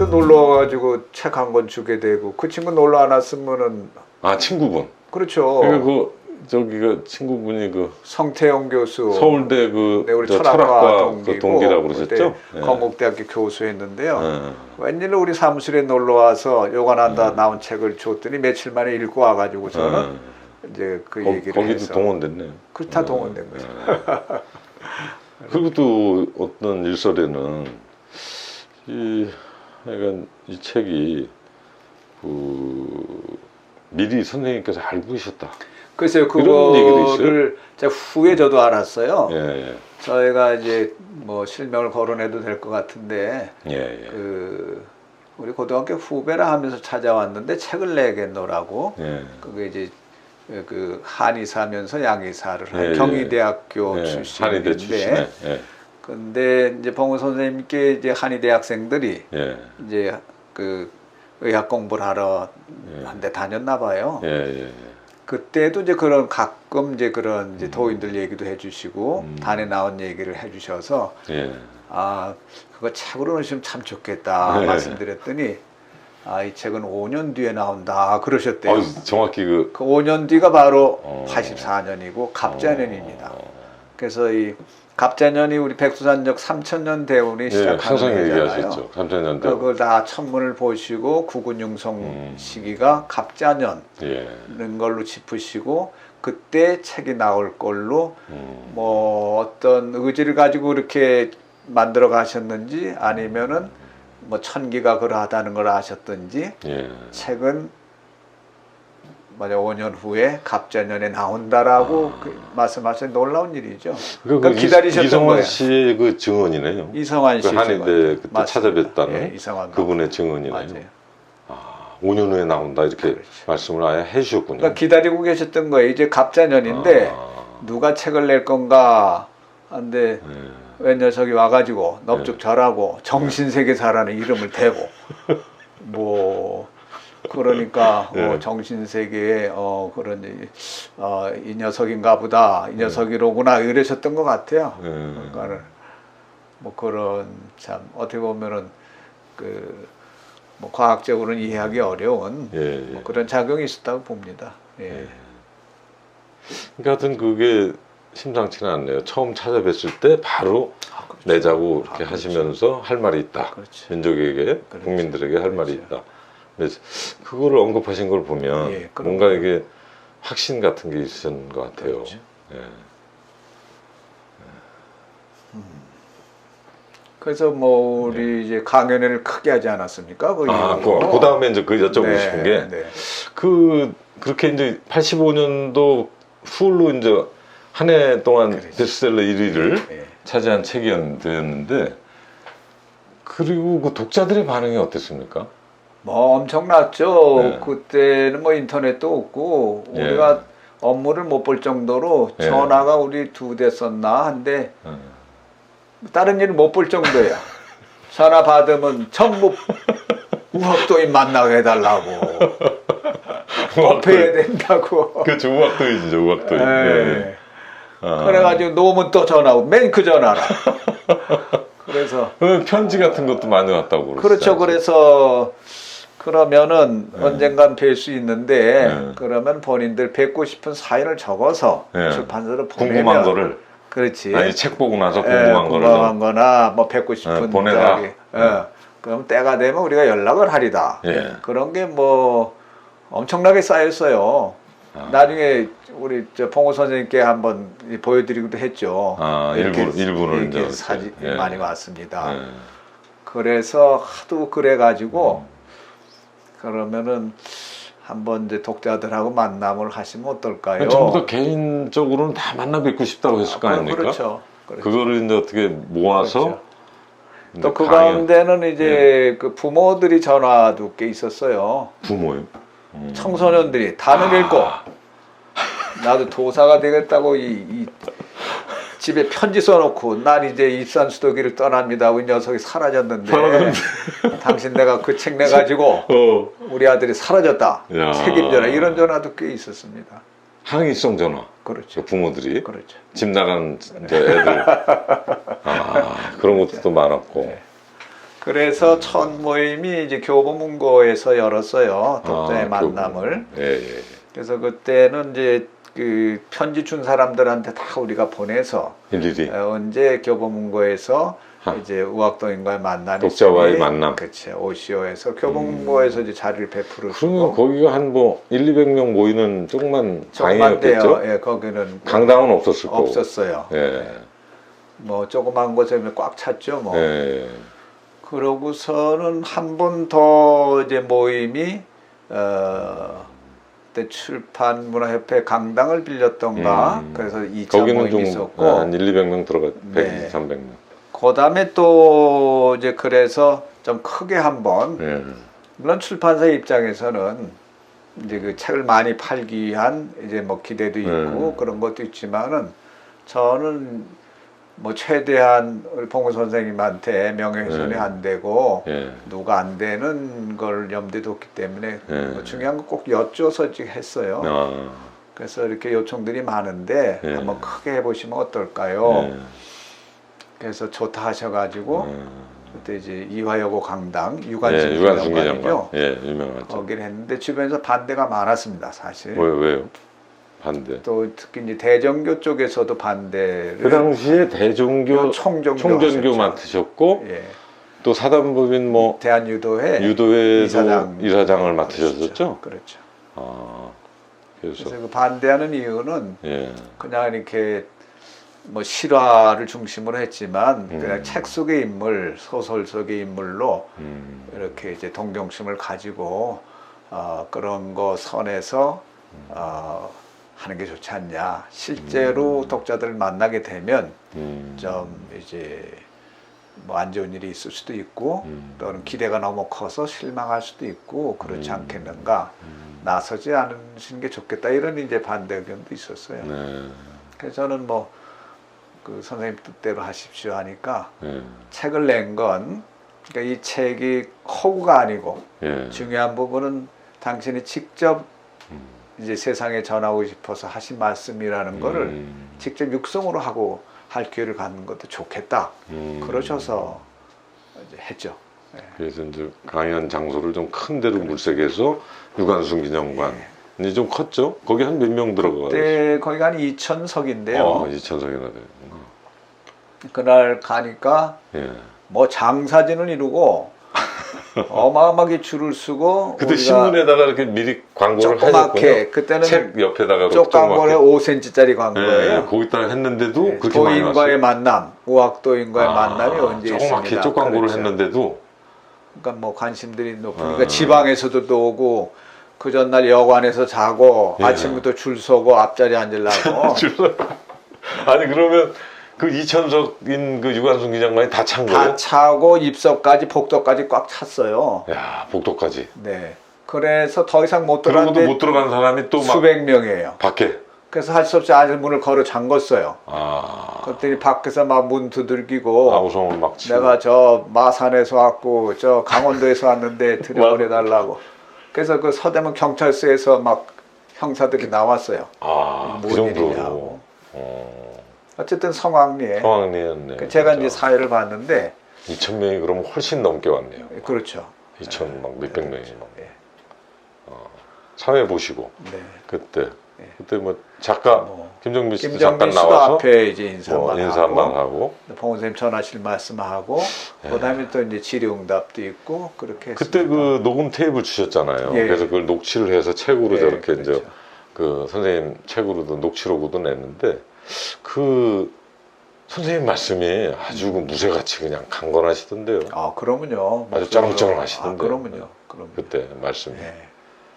놀러 와가지고 책 한 권 주게 되고 그 친구 놀러 안 왔으면은 아 친구분. 그렇죠. 그 저기 그 친구분이 그 성태영 교수 서울대 그 네, 우리 저 철학과 그 동기라고 그러셨죠? 그때 건국대학교 교수했는데요. 예. 웬일로 우리 사무실에 놀러 와서 요관한다 나온 책을 줬더니 며칠 만에 읽고 와가지고 저는 이제 그 얘기를 거기도 해서 동원됐네요. 그 다 동원된 거죠. 그리고 또 어떤 일설에는 약간 이 책이 그 미리 선생님께서 알고 계셨다. 글쎄요, 이런 얘기도 있어요? 그거를 제가 후에 저도 알았어요. 예, 예. 저희가 이제 뭐 실명을 거론해도 될 것 같은데 예, 예. 그 우리 고등학교 후배라 하면서 찾아왔는데 책을 내겠노라고. 예. 그게 이제 그 한의사면서 양의사를 한 예, 경희대학교 예. 출신인데 한의대 출신에. 예. 근데 이제 봉우 선생님께 이제 한의대 학생들이 예. 이제 그 의학 공부를 하러 예. 한 대 다녔나 봐요. 예, 예. 그때도 이제 그런 가끔 이제 그런 이제 도인들 얘기도 해주시고 단에 나온 얘기를 해주셔서 예. 아 그거 책으로 넣으시면 참 좋겠다 네. 말씀드렸더니 아 이 책은 5년 뒤에 나온다 그러셨대요. 정확히 그 5년 뒤가 바로 84년이고 갑자년입니다. 그래서 이 갑자년이 우리 백두산적 3000년 대운이 예, 시작하는 항상 해잖아요. 얘기하셨죠. 3000년 대. 그걸 다 천문을 보시고 구군융성 시기가 갑자년 예. 는 걸로 짚으시고 그때 책이 나올 걸로 뭐 어떤 의지를 가지고 이렇게 만들어 가셨는지 아니면은 뭐 천기가 그러하다는 걸 아셨든지 예. 책은 맞아 5년 후에 갑자년에 나온다라고 그 말씀하신 놀라운 일이죠. 그러니까 기다리셨던 이성환 거예요. 씨의 그 증언이네요. 이성환 씨 그 한의대 그때 맞습니다. 찾아뵀다는 예, 이성환 그분의 증언이네요. 맞아요. 5년 후에 나온다 이렇게 그렇죠. 말씀을 아예 해주셨군요. 그러니까 기다리고 계셨던 거예요. 이제 갑자년인데 누가 책을 낼 건가 한데 웬 녀석이 와가지고 넙죽절하고 정신세계사라는 이름을 대고 뭐 그러니까 정신세계에 그런 이 녀석인가 보다 이 녀석이로구나 이러셨던 것 같아요. 그러니까 뭐 그런 참 어떻게 보면은 그 뭐 과학적으로는 이해하기 어려운 뭐 그런 작용이 있었다고 봅니다. 예. 그러니까 하여튼 그게 심상치는 않네요. 처음 찾아뵀을 때 바로 그렇죠. 내자고 이렇게 하시면서 할 말이 있다. 그렇죠. 민족에게 그렇죠. 국민들에게 할 말이 그렇죠. 있다. 그래서 그거를 언급하신 걸 보면 예, 그런 뭔가 이게 확신 같은 게 있으신 것 같아요. 그렇죠. 예. 그래서 뭐 우리 이제 강연회를 크게 하지 않았습니까? 그 다음에 이제 그 여쭤보고 싶은 게 그렇게 이제 85년도 후로 이제 한 해 동안 베스트셀러 1위를 차지한 책이 되었는데 그리고 그 독자들의 반응이 어땠습니까? 뭐 엄청났죠. 네. 그때는 뭐 인터넷도 없고 우리가 업무를 못 볼 정도로 전화가 우리 2대 썼나 한데 다른 일을 못 볼 정도야. 전화 받으면 전부 우학도인 만나게 해달라고. 법해야 된다고. 그렇죠. 우학도인이죠. 우학도인. 네. 그래가지고 놓으면 또 전화 오고 맨 그 전화라. 그래서 편지 같은 것도 많이 왔다고 그렇죠. 그래서 그러면은 언젠간 뵐 수 있는데 그러면 본인들 뵙고 싶은 사연을 적어서 출판사로 보내면 궁금한 거를 그렇지. 아니 책 보고 나서 궁금한 거를 궁금한 거나 뭐 뵙고 싶은 보내라. 그럼 때가 되면 우리가 연락을 하리다. 그런 게 뭐 엄청나게 쌓였어요. 나중에 우리 봉호 선생님께 한번 보여드리기도 했죠. 일부는 이렇게 사진 많이 왔습니다. 그래서 하도 그래가지고 그러면은 한번 이제 독자들하고 만남을 하시면 어떨까요? 전부 다 개인적으로는 다 만나 뵙고 싶다고 했을 거 아닙니까? 그렇죠. 그거를 이제 어떻게 모아서 또 그 가운데는 이제 그 부모들이 전화도 꽤 있었어요. 부모요? 청소년들이 단을 읽고 나도 도사가 되겠다고 이 집에 편지 써놓고 난 이제 입산수도기를 떠납니다 하고 이 녀석이 사라졌는데 당신 내가 그 책 내가지고 우리 아들이 사라졌다 책임져라 이런 전화도 꽤 있었습니다. 항의성 전화. 그렇죠. 그 부모들이 집 나간 애들 그런 것도 또 많았고 그래서 첫 모임이 이제 교보문고에서 열었어요. 독자의 만남을. 예. 그래서 그때는 이제 그 편지 준 사람들한테 다 우리가 보내서 일일이 언제 교보문고에서 이제 우학도인과의 만남이 독자와의 있으니, 만남. 그치, 오시오에서 교보문고에서 이제 자리를 베풀어 그러면 주고. 거기가 한 뭐 200명 모이는 조그만 조그만 데요. 방이었겠죠? 예, 거기는 강당은 없었을 거고. 없었어요. 예. 뭐 조그만 곳에 꽉 찼죠. 뭐. 예. 그러고서는 한 번 더 이제 모임이 그때 출판문화협회 강당을 빌렸던가 그래서 2차 거기는 모임이 좀 있었고 한 1, 200명 들어가 100, 네. 300명. 그다음에 또 이제 그래서 좀 크게 한번 예. 물론 출판사 입장에서는 이제 그 책을 많이 팔기 위한 이제 뭐 기대도 있고 그런 것도 있지만은 저는 뭐 최대한 우리 봉우 선생님한테 명예훼손이 안 되고 예. 누가 안 되는 걸 염두에 뒀기 때문에 예. 뭐 중요한 거 꼭 여쭤서 했어요. 아. 그래서 이렇게 요청들이 많은데 예. 한번 크게 해보시면 어떨까요? 예. 그래서 좋다 하셔가지고 그때 이제 이화여고 강당 예, 유관순 유관순 기념관이죠. 기념관. 예, 유명하죠. 거기를 했는데 주변에서 반대가 많았습니다, 사실. 왜요? 반대. 또 특히 이제 대전교 쪽에서도 반대를 그 당시에 대종교 총전교 총전교 하셨죠. 맡으셨고 예. 또 사단법인 뭐 대한유도회 유도회도 이사장을 맡으셨었죠? 그렇죠. 아, 그래서 그래서 그 반대하는 이유는 예. 그냥 이렇게 뭐 실화를 중심으로 했지만 그냥 책 속의 인물, 소설 속의 인물로 이렇게 이제 동정심을 가지고 그런 거 선에서 하는 게 좋지 않냐. 실제로 독자들을 만나게 되면 좀 이제 뭐 안 좋은 일이 있을 수도 있고 또는 기대가 너무 커서 실망할 수도 있고 그렇지 않겠는가. 나서지 않으시는 게 좋겠다 이런 이제 반대 의견도 있었어요. 네. 그래서 저는 뭐 그 선생님 뜻대로 하십시오 하니까 예. 책을 낸 건 그러니까 이 책이 허구가 아니고 예. 중요한 부분은 당신이 직접 이제 세상에 전하고 싶어서 하신 말씀이라는 거를 직접 육성으로 하고 할 기회를 갖는 것도 좋겠다. 그러셔서 이제 했죠. 네. 그래서 이제 강연 장소를 좀 큰 데로 물색해서 유관순 기념관. 이제 좀 컸죠? 거기 한 몇 명 들어가요? 그때 거기가 한 2,000석인데요. 2,000석이나 돼요. 그날 가니까 예. 뭐 장사진을 이루고 어마어마하게 줄을 쓰고 그때 우리가 신문에다가 이렇게 미리 광고를 조그맣게 하셨군요. 그때는 책 옆에다가 쪽 광고에 5cm짜리 광고예요. 예, 거기다가 했는데도 그렇게 많이 도인과의 왔어요. 만남, 우학도인과의 만남이 언제 조그맣게 있습니다. 쪽 광고를 그렇죠. 했는데도 그러니까 뭐 관심들이 높으니까 지방에서도 또 오고 그 전날 여관에서 자고 예. 아침부터 줄 서고 앞자리 앉으려고 아니 그러면 그 2,000석인 그 유관순 기념관이 다 찬 거예요? 다 차고 입석까지 복도까지 꽉 찼어요. 야 복도까지. 네. 그래서 더 이상 못 그러고도 들어갔는데 못 들어간 사람이 또 막 수백 명이에요. 밖에. 그래서 할 수 없이 아들 문을 걸어 잠궜어요. 그랬더니 밖에서 막 문 두들기고 아우성을 막 치고. 내가 저 마산에서 왔고 저 강원도에서 왔는데 들여보내달라고. 그래서 그 서대문 경찰서에서 막 형사들이 나왔어요. 그 뭔 정도로. 일이냐고. 어쨌든 성황리에. 성황리였네. 그 제가 이제 사회를 봤는데 2,000명이 그러면 훨씬 넘게 왔네요. 그렇죠. 2,000 막 몇백 명이 막. 예. 사회 보시고 네. 그때 뭐 작가 뭐, 김정민 씨도 김정민 잠깐 씨도 나와서 앞에 이제 인사만 뭐 인사만 하고 하고 봉 선생님 전하실 말씀하고 그다음에 또 이제 질의응답도 있고 그렇게 그때 했습니다. 그 녹음 테이블 주셨잖아요. 예. 그래서 그걸 녹취를 해서 책으로 예, 저렇게 그렇죠. 이제 그 선생님 책으로도 녹취록으로도 냈는데 그 선생님 말씀이 아주 그 무쇠같이 그냥 강건하시던데요. 아 그러면요. 아주 쩌렁쩌렁하시던데요. 그러면요. 그러면. 그때 말씀이 네.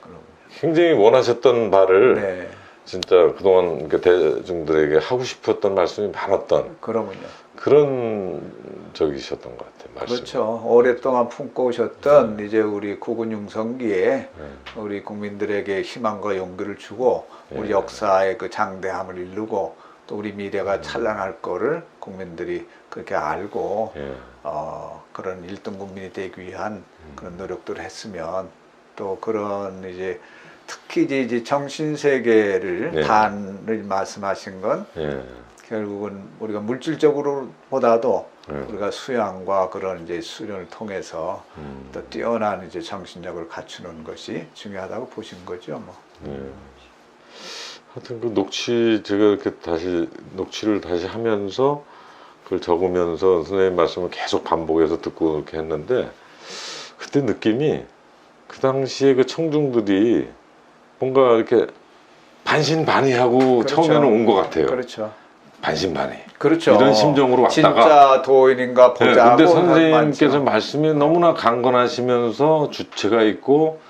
그러면. 굉장히 원하셨던 바를 네. 진짜 그동안 이렇게 대중들에게 하고 싶었던 말씀이 많았던 그러면요. 그런 적이셨던 것 같아요. 말씀. 그렇죠. 오랫동안 품고 오셨던 이제 우리 국군 융성기에 우리 국민들에게 희망과 용기를 주고 우리 역사의 그 장대함을 이루고 또 우리 미래가 찬란할 거를 국민들이 그렇게 알고 그런 1등 국민이 되기 위한 그런 노력들을 했으면 또 그런 이제 특히 이제 정신세계를 단을 말씀하신 건 결국은 우리가 물질적으로보다도 우리가 수양과 그런 이제 수련을 통해서 또 뛰어난 이제 정신력을 갖추는 것이 중요하다고 보신 거죠, 뭐. 하여튼 그 제가 이렇게 다시 녹취를 다시 하면서 그걸 적으면서 선생님 말씀을 계속 반복해서 듣고 이렇게 했는데, 그때 느낌이 그 당시에 그 청중들이 뭔가 이렇게 반신반의하고 그렇죠. 처음에는 온 것 같아요. 그렇죠. 반신반의. 그렇죠. 이런 심정으로 왔다가. 진짜 도인인가 보자. 근데 선생님께서 말씀이 너무나 강건하시면서 주체가 있고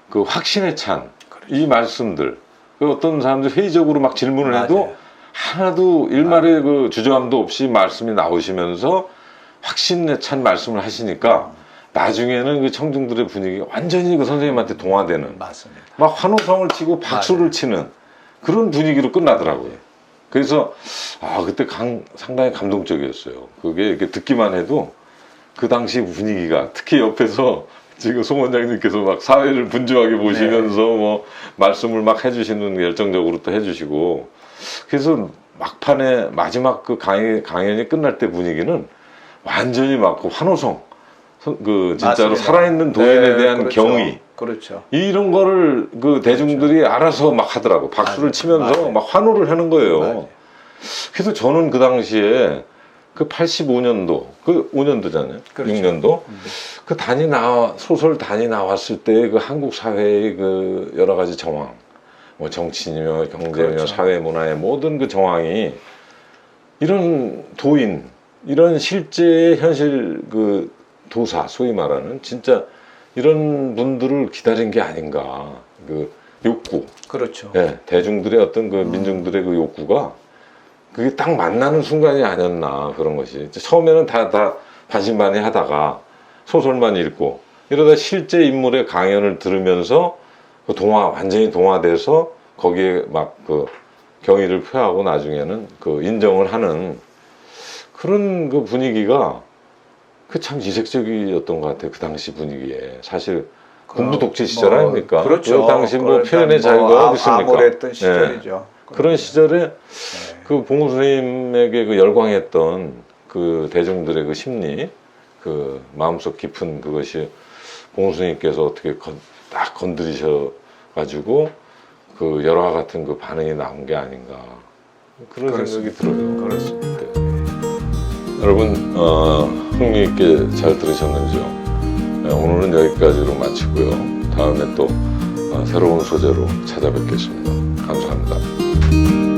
그 확신에 찬 이 말씀들. 그 어떤 사람들 회의적으로 막 질문을 해도 맞아요. 하나도 일말의 그 주저함도 없이 말씀이 나오시면서 확신에 찬 말씀을 하시니까 나중에는 그 청중들의 분위기가 완전히 그 선생님한테 동화되는, 맞습니다. 막 환호성을 치고 박수를 맞아요. 치는 그런 분위기로 끝나더라고요. 그래서 그때 상당히 감동적이었어요. 그게 이렇게 듣기만 해도 그 당시 분위기가, 특히 옆에서 지금 송 원장님께서 막 사회를 분주하게 보시면서 뭐 말씀을 막 해주시는, 열정적으로 또 해주시고, 그래서 막판에 마지막 그 강연이 끝날 때 분위기는 완전히 막 그 환호성, 그 진짜로 맞습니다. 살아있는 도인에 대한 그렇죠. 경의, 그렇죠. 이런 거를 그 대중들이 알아서 막 하더라고. 박수를 맞아요. 치면서 맞아요. 막 환호를 하는 거예요. 맞아요. 그래서 저는 그 당시에 그 85년도, 그 5년도잖아요. 그렇죠. 6년도. 그 소설 단이 나왔을 때 그 한국 사회의 그 여러 가지 정황, 뭐 정치며 경제며 그렇죠. 사회 문화의 모든 그 정황이 이런 도인, 이런 실제 현실 그 도사, 소위 말하는 진짜 이런 분들을 기다린 게 아닌가. 그 욕구. 그렇죠. 예, 대중들의 어떤 그 민중들의 그 욕구가 그게 딱 만나는 순간이 아니었나, 그런 것이. 처음에는 다 반신반의 하다가 소설만 읽고 이러다 실제 인물의 강연을 들으면서 그 완전히 동화돼서 거기에 막 그 경의를 표하고 나중에는 그 인정을 하는 그런 그 분위기가 그 참 이색적이었던 것 같아요. 그 당시 분위기에. 사실 군부 독재 시절 아닙니까? 그렇죠. 그 당시 뭐 그러니까 표현의 자유가 어디 있습니까? 암울했던 시절이죠. 그런 시절에 그 봉우 선생님에게 그 열광했던 그 대중들의 그 심리, 그 마음속 깊은 그것이 봉우 선생님께서 어떻게 딱 건드리셔 가지고 그 열화 같은 그 반응이 나온 게 아닌가, 그런 그렇습니다. 생각이 들어요. 그렇습니다. 네. 여러분 흥미 있게 잘 들으셨는지요? 네, 오늘은 여기까지로 마치고요. 다음에 또 새로운 소재로 찾아뵙겠습니다. 감사합니다.